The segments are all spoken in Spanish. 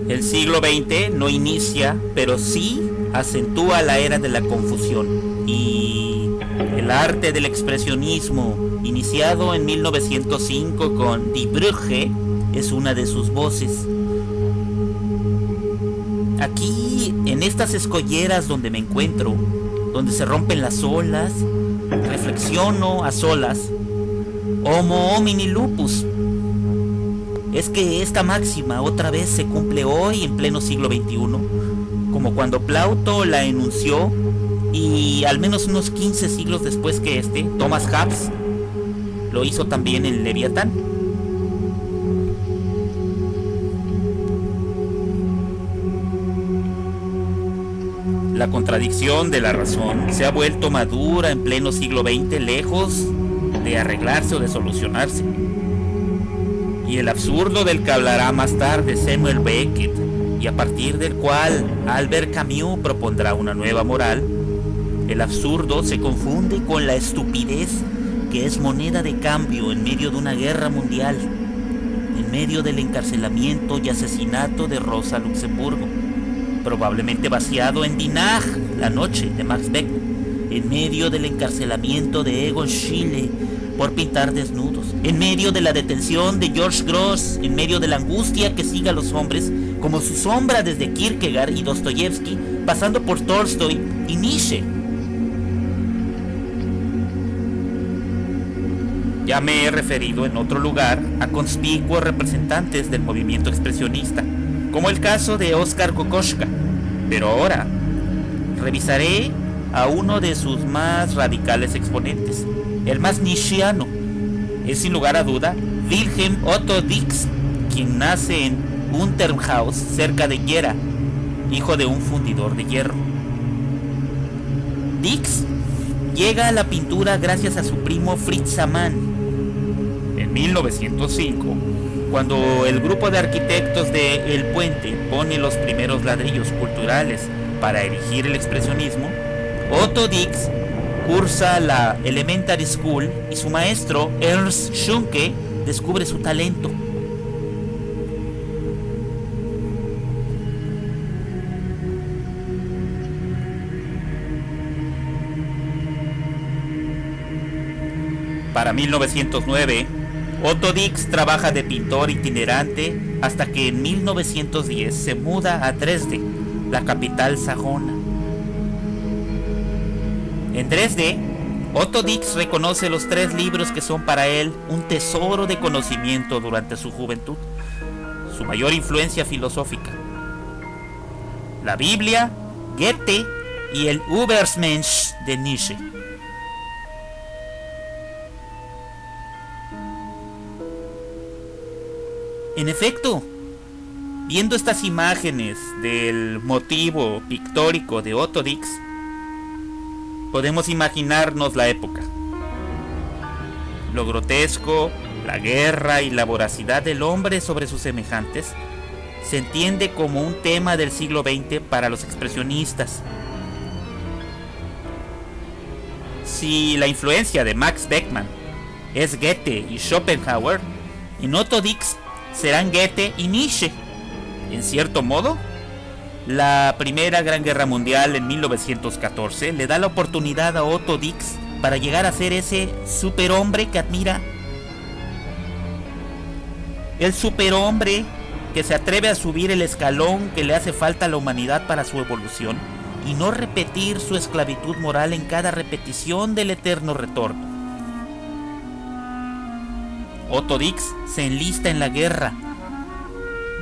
El siglo XX no inicia, pero sí acentúa la era de la confusión y el arte del expresionismo, iniciado en 1905 con Die Brugge, es una de sus voces. Aquí, en estas escolleras donde me encuentro, donde se rompen las olas, reflexiono a solas, Homo homini lupus. Es que esta máxima otra vez se cumple hoy en pleno siglo XXI, como cuando Plauto la enunció y al menos unos 15 siglos después que Thomas Hobbes, lo hizo también en Leviatán. La contradicción de la razón se ha vuelto madura en pleno siglo XX, lejos de arreglarse o de solucionarse. Y el absurdo del que hablará más tarde Samuel Beckett, y a partir del cual Albert Camus propondrá una nueva moral, el absurdo se confunde con la estupidez que es moneda de cambio en medio de una guerra mundial, en medio del encarcelamiento y asesinato de Rosa Luxemburgo, probablemente vaciado en Die Nacht, la noche de Max Beckmann, en medio del encarcelamiento de Egon Schiele por pintar desnudos, en medio de la detención de George Grosz, en medio de la angustia que sigue a los hombres como su sombra desde Kierkegaard y Dostoyevsky, pasando por Tolstoy y Nietzsche. Ya me he referido en otro lugar a conspicuos representantes del movimiento expresionista, como el caso de Oskar Kokoschka, pero ahora revisaré a uno de sus más radicales exponentes, el más nietzscheano. Es sin lugar a duda Wilhelm Otto Dix, quien nace en Unterhaus, cerca de Gera, hijo de un fundidor de hierro. Dix llega a la pintura gracias a su primo Fritz Amann. En 1905, cuando el grupo de arquitectos de El Puente pone los primeros ladrillos culturales para erigir el expresionismo, Otto Dix cursa la Elementary School y su maestro Ernst Schunke descubre su talento. Para 1909, Otto Dix trabaja de pintor itinerante hasta que en 1910 se muda a Dresde, la capital sajona. En Dresde, Otto Dix reconoce los 3 libros que son para él un tesoro de conocimiento durante su juventud, su mayor influencia filosófica: la Biblia, Goethe y el Übermensch de Nietzsche. En efecto, viendo estas imágenes del motivo pictórico de Otto Dix, podemos imaginarnos la época. Lo grotesco, la guerra y la voracidad del hombre sobre sus semejantes se entiende como un tema del siglo XX para los expresionistas. Si la influencia de Max Beckmann es Goethe y Schopenhauer, en Otto Dix serán Goethe y Nietzsche. En cierto modo, la Primera Gran Guerra Mundial en 1914 le da la oportunidad a Otto Dix para llegar a ser ese superhombre que admira. El superhombre que se atreve a subir el escalón que le hace falta a la humanidad para su evolución y no repetir su esclavitud moral en cada repetición del eterno retorno. Otto Dix se enlista en la guerra.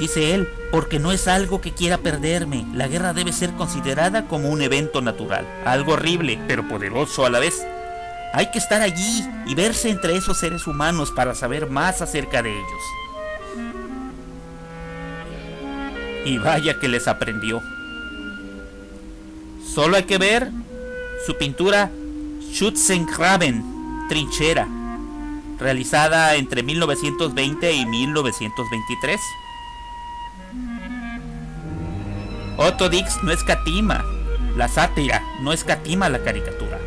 Dice él, porque no es algo que quiera perderme. La guerra debe ser considerada como un evento natural, algo horrible, pero poderoso a la vez. Hay que estar allí y verse entre esos seres humanos para saber más acerca de ellos. Y vaya que les aprendió. Solo hay que ver su pintura Schützengraben, trinchera, realizada entre 1920 y 1923. Otto Dix no escatima la sátira, no escatima la caricatura.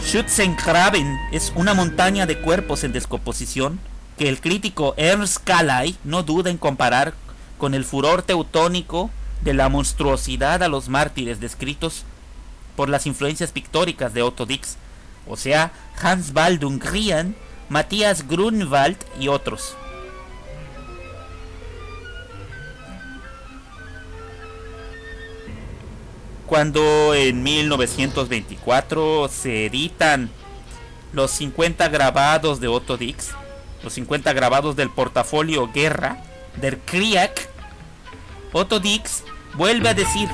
Schützengraben es una montaña de cuerpos en descomposición que el crítico Ernst Kallay no duda en comparar con el furor teutónico de la monstruosidad a los mártires descritos por las influencias pictóricas de Otto Dix, o sea, Hans Baldung Grien, Matthias Grunewald y otros. Cuando en 1924 se editan los 50 grabados de Otto Dix, los 50 grabados del portafolio Guerra, Der Krieg, Otto Dix vuelve a decir: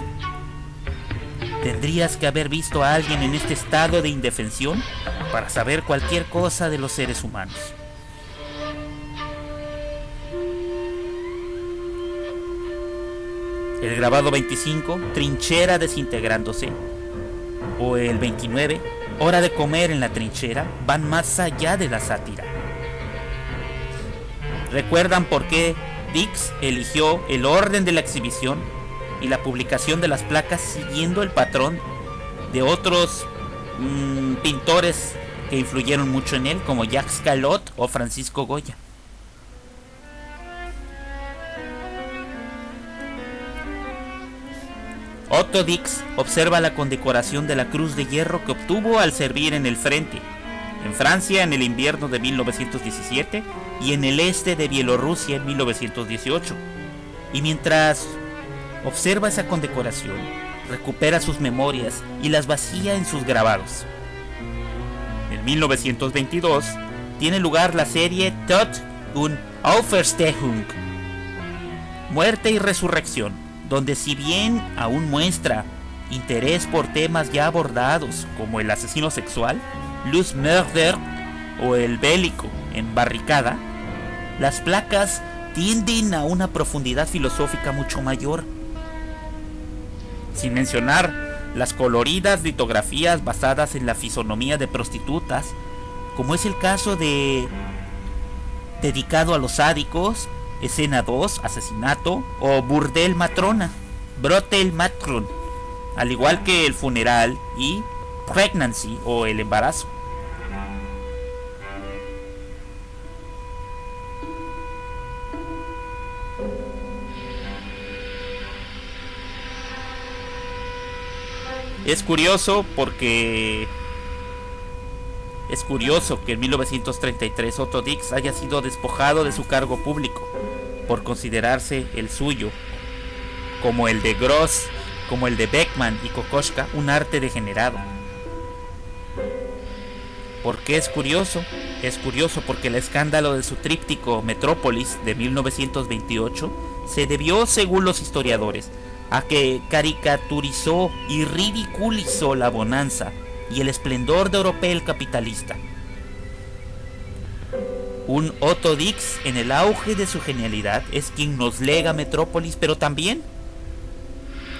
tendrías que haber visto a alguien en este estado de indefensión para saber cualquier cosa de los seres humanos. El grabado 25, Trinchera desintegrándose, o el 29, Hora de comer en la trinchera, van más allá de la sátira. ¿Recuerdan por qué Dix eligió el orden de la exhibición y la publicación de las placas siguiendo el patrón de otros pintores que influyeron mucho en él, como Jacques Callot o Francisco Goya? Otto Dix observa la condecoración de la Cruz de Hierro que obtuvo al servir en el frente, en Francia en el invierno de 1917 y en el este de Bielorrusia en 1918. Y mientras observa esa condecoración, recupera sus memorias y las vacía en sus grabados. En 1922 tiene lugar la serie Tod und Auferstehung, Muerte y Resurrección, donde si bien aún muestra interés por temas ya abordados como el asesino sexual, Luz Murder o el bélico en Barricada, las placas tienden a una profundidad filosófica mucho mayor. Sin mencionar las coloridas litografías basadas en la fisonomía de prostitutas, como es el caso de Dedicado a los sádicos, Escena 2, Asesinato, o Burdel Matrona, Brotel Matron, al igual que El funeral y Pregnancy o El embarazo. Es curioso que en 1933 Otto Dix haya sido despojado de su cargo público por considerarse el suyo, como el de Gross, como el de Beckmann y Kokoschka, un arte degenerado. ¿Por qué es curioso? Es curioso porque el escándalo de su tríptico Metrópolis de 1928 se debió, según los historiadores, a que caricaturizó y ridiculizó la bonanza y el esplendor de Oropel capitalista. Un Otto Dix en el auge de su genialidad es quien nos lega Metrópolis, pero también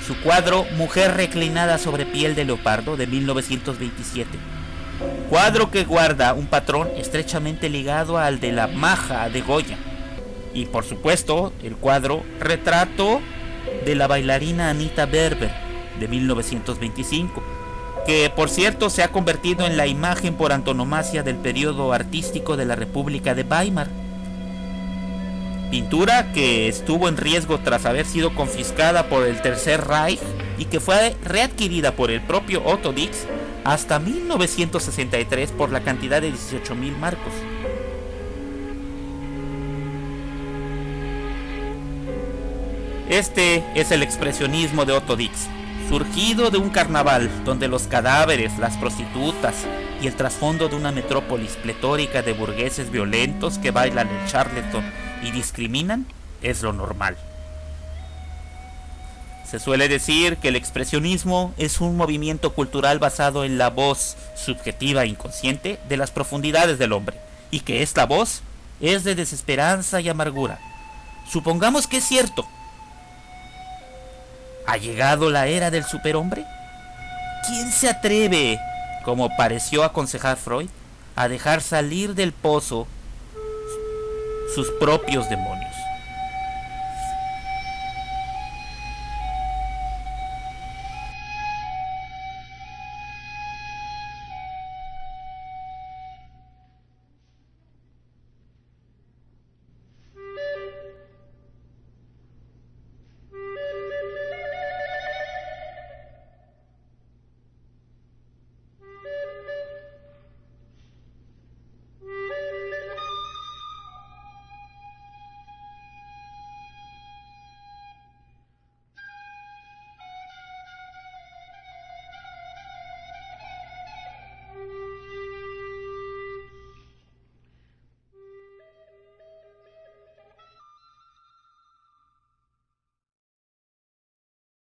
su cuadro Mujer reclinada sobre piel de leopardo de 1927. Cuadro que guarda un patrón estrechamente ligado al de la Maja de Goya. Y por supuesto el cuadro Retrato de la bailarina Anita Berber de 1925, que por cierto se ha convertido en la imagen por antonomasia del periodo artístico de la República de Weimar. Pintura que estuvo en riesgo tras haber sido confiscada por el Tercer Reich y que fue readquirida por el propio Otto Dix hasta 1963 por la cantidad de 18.000 marcos. Este es el expresionismo de Otto Dix, surgido de un carnaval donde los cadáveres, las prostitutas y el trasfondo de una metrópolis pletórica de burgueses violentos que bailan en Charleston y discriminan es lo normal. Se suele decir que el expresionismo es un movimiento cultural basado en la voz subjetiva e inconsciente de las profundidades del hombre, y que esta voz es de desesperanza y amargura. Supongamos que es cierto. ¿Ha llegado la era del superhombre? ¿Quién se atreve, como pareció aconsejar Freud, a dejar salir del pozo sus propios demonios?